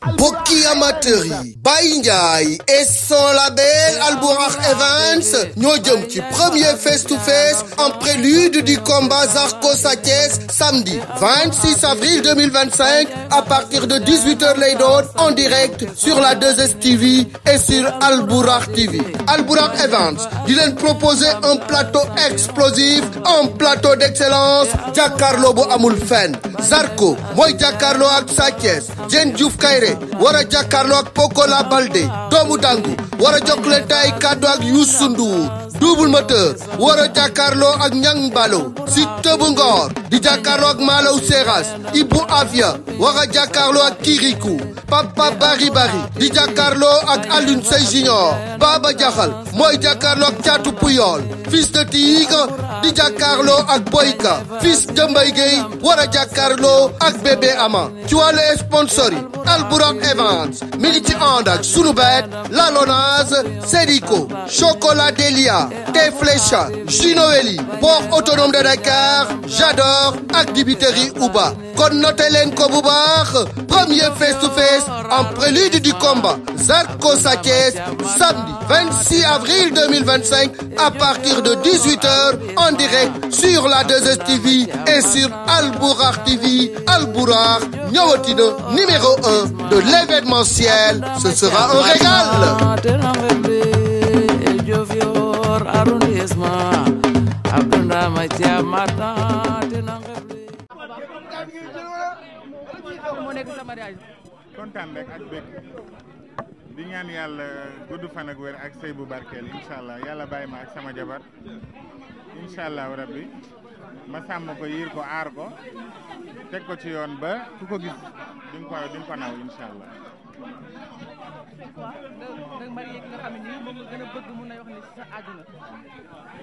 Bokki amateurs yi Baye Ndiaye et son label Albourakh Events ñoo jëm ci premier face to face en prélude du combat Zarko Sa Thiès samedi 26 avril 2025 à partir de 18h lay doon en direct sur la 2STV et sur Albourakh TV. Albourakh Events di leen proposer un plateau explosif, un plateau d'excellence jàkkaarloo bu amul fenn. Zarko mooy jàkkaarloo ak Sa Thiès, Diène Diouf Kaïré war a jàkkaarloo ak Pokola Baldé doomu dangu war a jokkalante ay kàddu ak Youssou Ndour. Double Moteur war a jàkkaarloo ak Niang Ballo Siteu bu Ngor di jàkkaarloo ak Malaw Seras. Ibou Afia war a jàkkaarloo ak Kirikou. Papa Bari di jàkkaarloo ak Alioune Seye Junior. Baba Diakhal mooy jàkkaarloo ak Thiatou Pouyol. Fils de Tigre di jàkkaarloo ak Boyka. Fils de Mbaye Gueye war a jàkkaarloo ak Bébé Ama. ci wàllu sponsor yi Albourakh Events mi ngi ci ànd ak Sunubet, La Lonase, Sédico, Chocolat Delia, Té Flécha, Ginoeli, Port Autonome de Dakar, J'adore ak Dibiterie Uba. kon noté leen ko bu baax premier face to face en prélude du combat Zarko Sa Thiès samedi 26 avril 2025 à partir de 18h en direct sur la 2STV et sur Albourakh TV. Albourakh ñëwati na numéro 1 de l'événementiel, ce sera un régal. kontaan rek ak bëgg di ñaan yàlla gudd fan ak wér ak sëy bu barkeel incha allah yàlla bàyyi ma ak sama jabar incha allah rabbi ma sàmm ko yiir ko aar ko teg ko ci yoon ba ku ko gis di nga ko naw incha allah.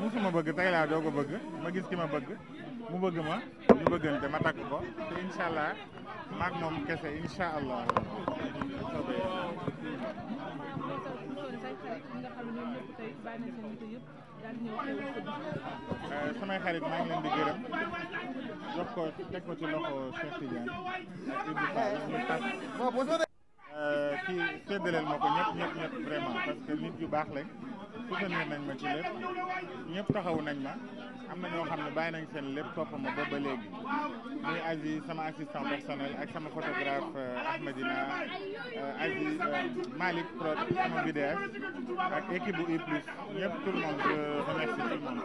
musuma bëgg tey laa doo ko bëgg ma gis ki ma bëgg mu bëgg ma ñu bëggante ma takk ko te incha allah maag moom kese incha allah. samay xarit maa ngi leen di gërëm jox ko teg ko ci loxo Cheikh Tidiane ak Ibou Fall ñu tas kii séddaleel ma ko ñëpp vraiment parce que nit yu baax lañ soutenir nañ ma ci lépp ñëpp taxawu nañ ma am na ñoo xam ne bàyyi nañ seen lépp topp ma ba léegi muy Aziz sama assistant personnel ak sama photographe Ahmedina Aziz Malick Prod sama vidéaste ak équipe bu I plus ñëpp tout le monde je remercie tout le monde.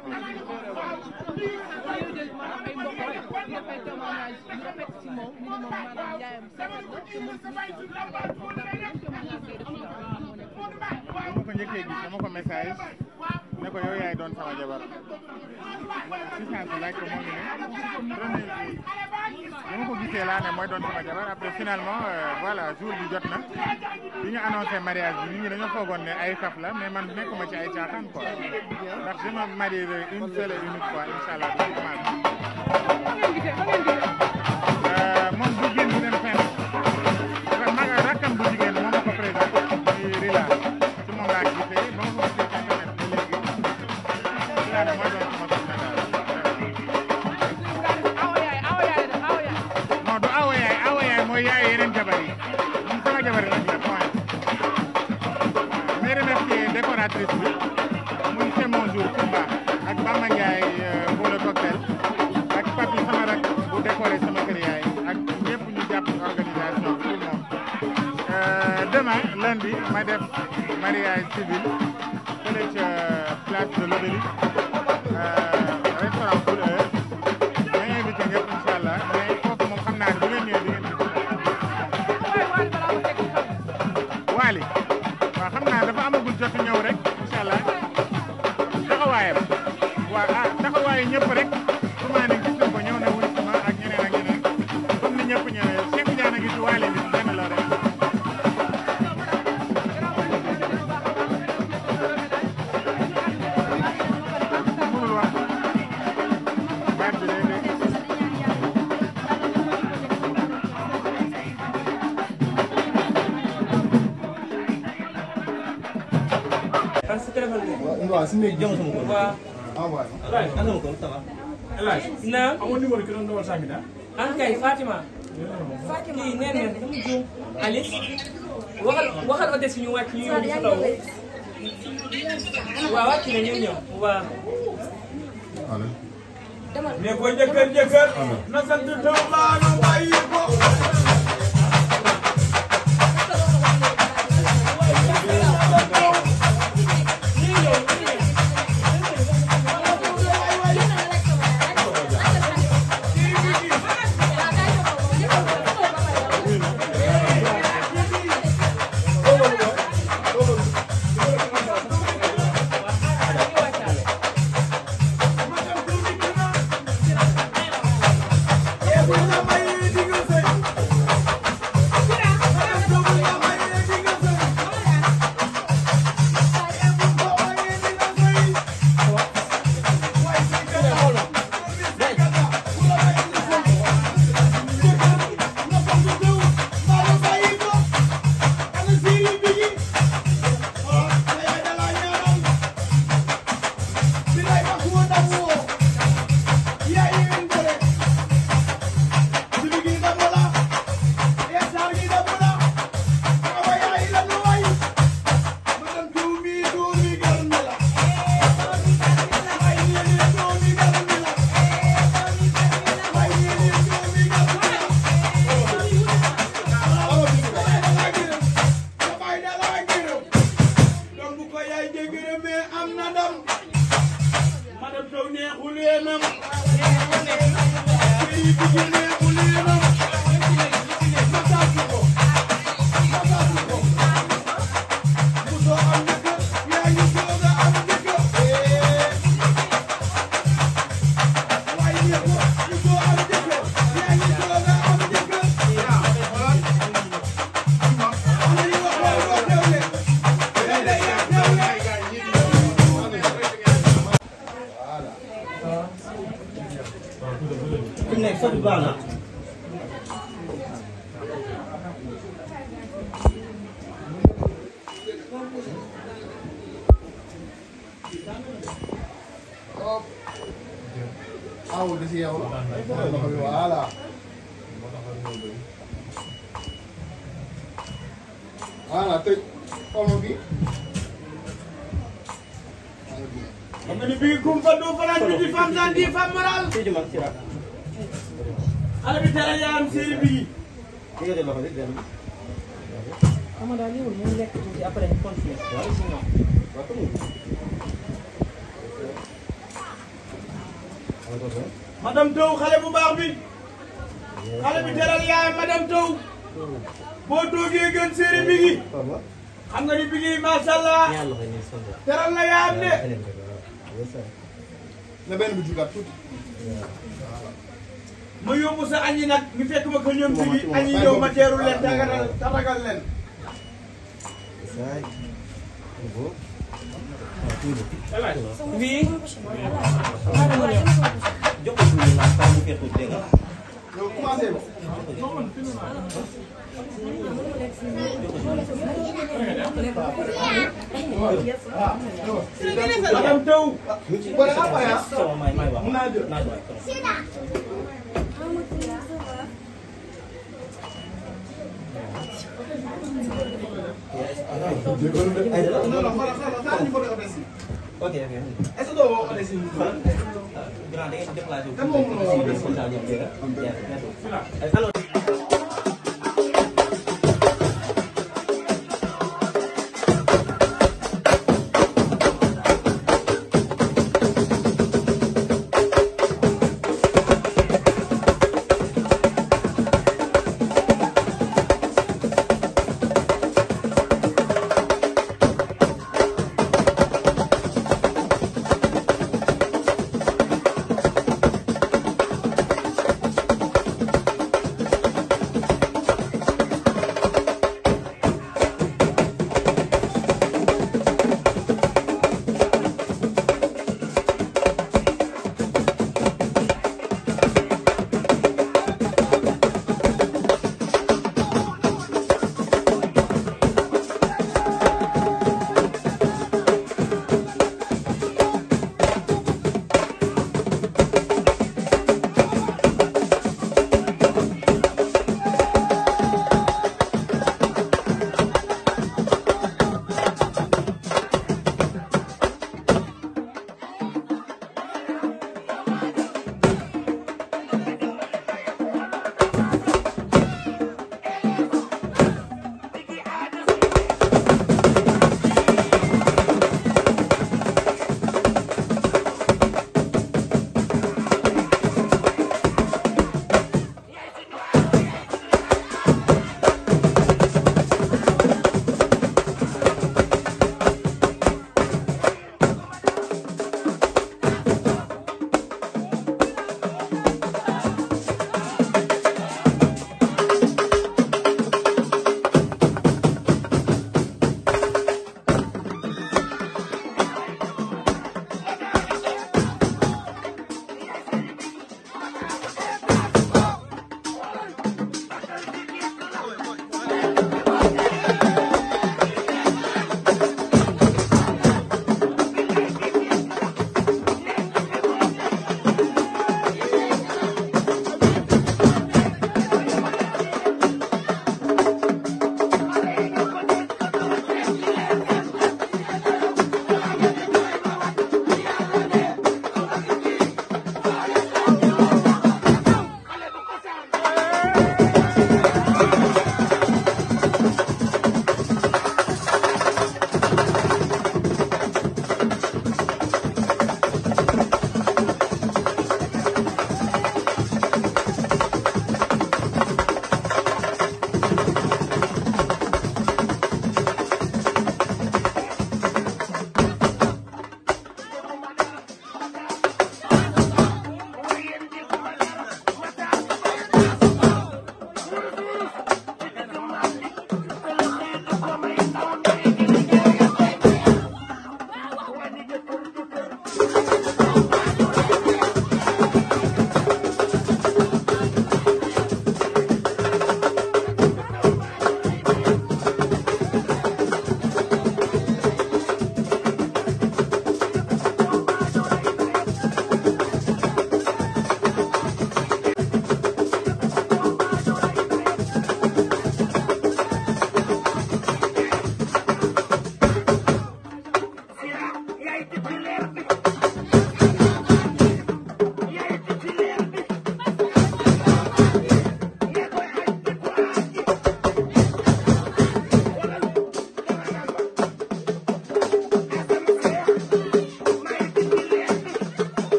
dama ko njëkkee gis dama ko message ne ko yow yaay doon sama jabar si saa si laaj ko moo ngi ne premier jour dama ko gisee laa ne mooy doon sama jabar après finalement voilà jour bi jot na bi ñu annoncé mariage bi nit ñi dañoo foogoon ne ay kaf la mais man nekkuma ci ay caaxaan quoi ndax je me marierai une seule et unique fois incha allah du commencé moom bu génn bu dem fenn rakkam bu jigéen moom ma ko présenté muy Rila ci moom laa gisee ba ma ko gisee ci internet ba léegi laa ne mooy doon sama soxna daal non du awa yaay mooy yaay yeneen jabar yi moom sama jabar rek la point may remercier décoratrice bi muy c'est mon jour Kumba ak Bamba Ndiaye pour le cocktail ak Papi sama rak bu décoré sama kër yaay ak ñëpp ñu jàpp organisation bi tout le monde. Demain lundi ma def mariage civil fële ca place de l'Obélisque restaurant Boul Heure ma invité ñëpp incha allah mais foofu moom xam naa ne bu ngeen ñëwee di ngeen gis Wally waaw xam naa dafa amagul jot ñëw rek incha allah taxawaayam waaw taxawaayu ñëpp rek su ma ne gis ko ñëw na wuy sama ak ñeneen comme ni ñëpp ñëwee Cheikh Tidiane a ngi ci Wally bi benn la rek. waaw si néeg jëm sama ko waaw envoyé sama ko ça va naam amoon numéro ki doon dawal sànq daal an kay Fatima kii nee na dama juum Alice waxal hôtesse ñu wàcc ñu yóbbu taw waaw wàcc na ñëw ñëw waaw. ne ko jëkkër na sant taw maa ñu bàyyi ko. Voilà, tëj omo bi. xam nga ni bii kumpa du fanaan bi di fam daan di fam moral. ala bi tere yaayam séeri bi. xam nga daal lii wul ñu lekk tuuti après ñu continuer. madame Taw xale bu baax bi. xale bi teral yaayam madame Taw. boo toogee gën séeri bi gi. xam nga ni bi gi macha allah. teral la yaayam de. na benn bi jugaat tuuti. ma yóbbu sa añi nag ñu fekk ma ko ñoom si bi añi ñëw ma teeru leen tàggatal leen. oui. yow commencé ba. madame Taw. mun naa jël. Ok. Est-ce que doo woo xale si Grand da ngeen di déplacé wu. Kan moo mën a woo